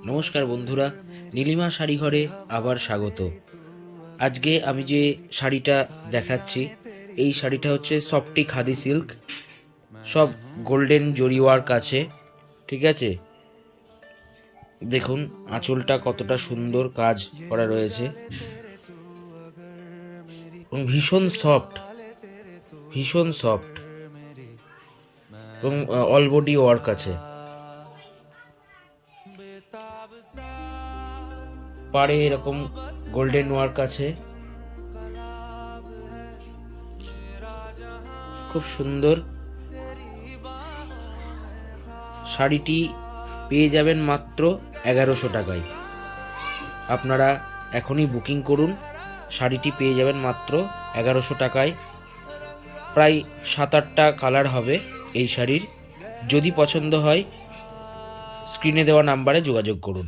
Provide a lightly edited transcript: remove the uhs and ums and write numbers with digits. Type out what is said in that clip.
নমস্কার বন্ধুরা, নীলিমা শাড়ি ঘরে আবার স্বাগত। আজকে আমি যে শাড়িটা দেখাচ্ছি, এই শাড়িটা হচ্ছে সফটি খাদি সিল্ক, সব গোল্ডেন জরি ওয়ার্ক আছে। ঠিক আছে, দেখুন আঁচলটা কতটা সুন্দর কাজ করা রয়েছে এবং ভীষণ সফট, ভীষণ সফট এবং অল বডি ওয়ার্ক আছে। পাড়ে এরকম গোল্ডেন ওয়ার্ক আছে, খুব সুন্দর। শাড়িটি পেয়ে যাবেন মাত্র 1100 টাকায়। আপনারা এখনই বুকিং করুন, শাড়িটি পেয়ে যাবেন মাত্র 1100 টাকায়। প্রায় 7-8টা কালার হবে এই শাড়ির। যদি পছন্দ হয় স্ক্রিনে দেওয়া নাম্বারে যোগাযোগ করুন।